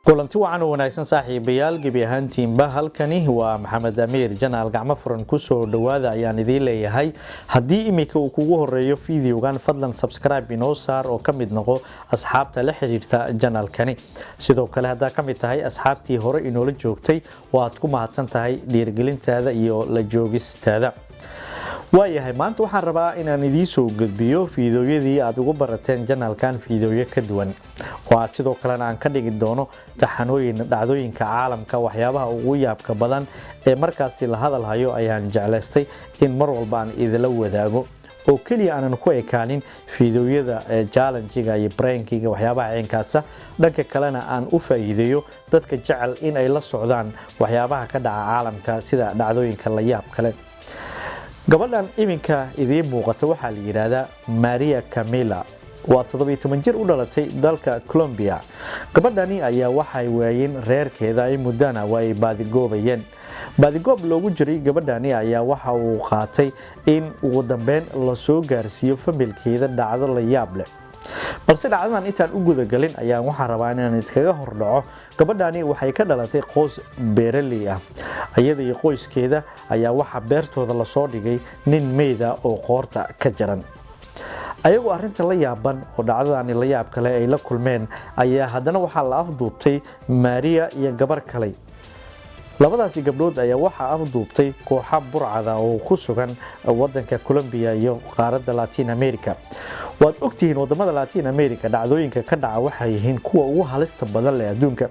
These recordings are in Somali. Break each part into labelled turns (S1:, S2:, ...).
S1: kulanti wacan oo wanaagsan saaxiibayaal gebi ahaantiinba halkani waa Maxamed Amiir janaal gacmo furan ku soo dhawaada ayaan idin leeyahay hadii imika uu kugu horeeyo fiidiyogan fadlan subscribe inoo saar oo kamid noqo asxaabta la xiriirta janaalkani sidoo kale hadaa kamid tahay asxaabtii hore inoo la joogtay waad ku mahadsan tahay dhiirigelintaada iyo la joogistaada waayahay maanta waxaan rabaa inaan idin soo gudbiyo fiidiyoyadii aad ugu barateen janaalkan fiidiyoyo ka duwan waa sidoo kale aan ka dhigi doono taxanooyin dhacdooyinka caalamka waxyaabaha ugu yaabka badan ee markaas la hadal hayo ayaan jeclaystay in mar walba aan idila wadaago oo kaliya aanan ku ekaanin fiidiyoyada challenge-ga iyo prank-ga waxyaabaha ceenkaas dhanka kalena aan u faa'iideeyo dadka jecel in ay la socdaan waxyaabaha ka dhaca caalamka sida dhacdooyinka la yaab kale gabadhan iminka idin muuqata waxa la yiraahdaa Maria Camila waa 17 jir u dhalatay dalka Colombia gabadhani ayaa waxay waayeen reerkeeda ay mudana way baadigoobayeen baadigoob loogu jiray gabadhani ayaa waxa uu qaatay in ugu dambeyn la soo gaarsiiyo familkeeda dhacdo la yaab leh balse dhacdadan intaan u guda galin ayaa waxa rabaa inaan idinkaga hordhaco gabadhani waxay ka dhalatay qoys beeraley ah iyada iyo qoyskeeda ayaa waxa beertooda la soo dhigay nin meeda oo qoorta ka jaran ayagu arinta la yaaban oo dhacdadani la yaab kale ay la kulmeen ayaa hadana waxa la afduubtay Maria iyo gabar kale labadaasi gabdhood ayaa waxa afduubtay kooxo burcada oo ku sugan wadanka Colombia iyo qaaradda Latin America waad ogtihiin wadamada Latin America dhacdooyinka ka dhaca waxay yihiin kuwa ugu halista badan ee adduunka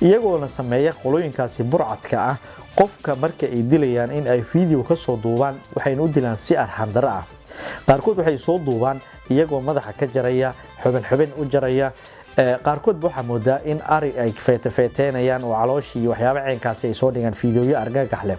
S1: iyagoo la sameeyo qolooyinkaasi burcadka ah qofka marka ay dilayaan in ay fiidiyoo ka soo duubaan waxay u dilaan si arxam darro ah qaarkood waxay soo duubaan iyagoo madaxa ka jaraya xubin u jaraya qaarkood waxa moodaa in ari ay feeteenayaan oo calooshii iyo waxyaabo ceenkaas ay soo dhigaan fiidiyooyo argagax leh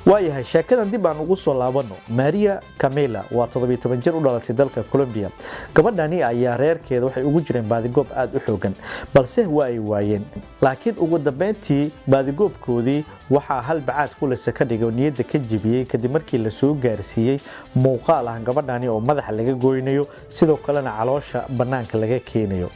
S1: waayahay sheekadan dib aan ugu soo laabano Maria Camila waa 17 jir u dhalatay dalka Colombia gabadhani ayaa reerkeeda waxay ugu jireen baadigoob aad u xoogan balse way waayeen laakiin ugu dambeyntii baadigoobkoodii waxa hal bacaad ku leysa ka dhigay niyada ka jibiyay kadib markii la soo gaarsiiyay muuqaal ah gabadhani oo madaxa laga gooynayo sidoo kalena caloosha banaanka laga keenayo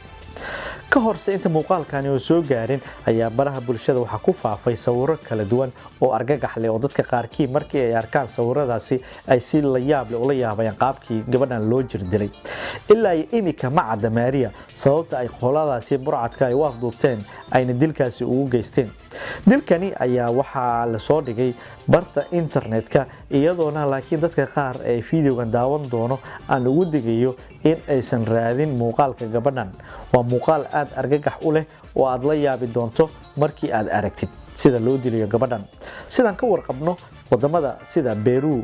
S1: ka horse inta muuqaalkani oo soo gaarin ayaa baraha bulshada waxa ku faafay sawiro kala duwan oo argagax leh oo dadka qaarkii markii ay arkaan sawiradaasi ay si la yaab leh oo la yaabayaan qaabkii gabadhan loo jirdilay ilaa imika ma cadda Maria sababta ay qoladaasi burcadka ay u afduubteen ayna dilkaasi ugu geysteen dilkani ayaa waxa la soo dhigay barta internetka iyadoona laakiin dadka qaar ay fiidiyogan daawan doono aan ugu digayo in aysan raadin muuqaalka gabadhan waa muuqaal aad argagax u leh oo aad la yaabi doonto markii aad aragtid sida loo dilayo gabadhan sidaan ka warqabno wadamada sida Peru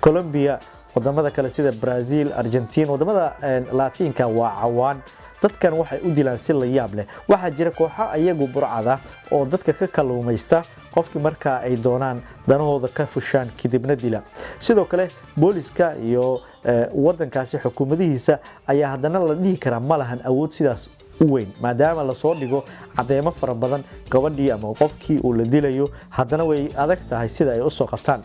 S1: Colombia wadamada kale sida Brazil Argentina wadamada Latinka waa cawaan dadkan waxay u dilaan si la yaab leh waxa jira kooxo ayagu burcada oo dadka ka kaluumaysta qofkii marka ay doonaan danahooda ka fushaan kadibna dila sidoo kale booliska iyo wadankaasi xukuumadihiisa ayaa hadana la dhihi karaa malahan awood sidaas u weyn maadaama la soo dhigo cadeemo fara badan gabadhii ama qofkii uu la dilayo hadana way adag tahay sida ay u soo qabtaan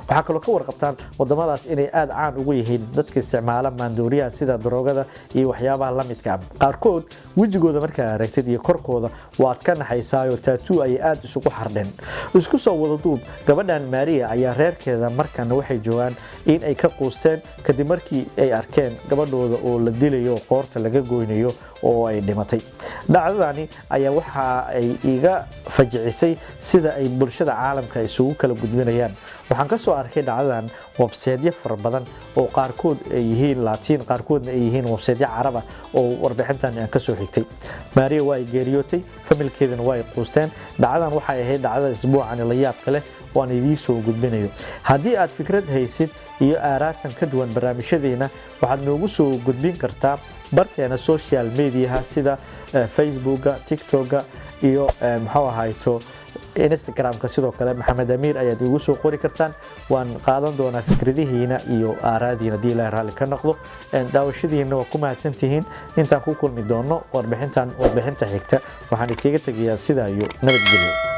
S1: waxa kale oo ka warqabtaan wadamadaas inay aad caan ugu yihiin dadka isticmaala maandooriyaha sida droogada iyo waxyaabaha la midka ah qaarkood wajigooda marka aragtid iyo korkooda waad ka naxaysaayo tattoo ay aad isugu xardheen isku soo wada duub gabadhan Maria ayaa reerkeeda markan waxay joogan in ay ka qoosteen kadib markii ay arkeen gabadhooda oo la dilayo qoorta laga gooynayo oo ay dhimatay dhacdadani ayaa waxa ay iga fajicisay sida ay bulshada caalamka isugu kala gudbinayaan waxaan ka soo arkay dhacdadan website fara badan oo qaarkood ay yihiin Latin qaarkoodna ay yihiin website Carab ah oo warbixintan aan ka soo xigtay Maria way geeriyootay familkeedana way qoosteen dhacdadan waxay ahayd dhacdada isbuucan la yaab kale oo aan idin soo gudbinayo hadii aad fikrad haysid iyo aaraatan ka duwan barnaamijyadeena waxaad noogu soo gudbin kartaa barteena social media sida Facebooka TikToka iyo maxaa ahayto Instagramka sidoo kale Maxamed Amiir ayaad ugu soo qori kartaan waan qaadan doonaa fikradihiina iyo aaraadiina hadii la raali ka noqdo daawashadiina waa ku mahadsantihiin intaan ku kulmi doono warbixinta xigta waxaan idinkaga tagayaa sida iyo nabadgelyo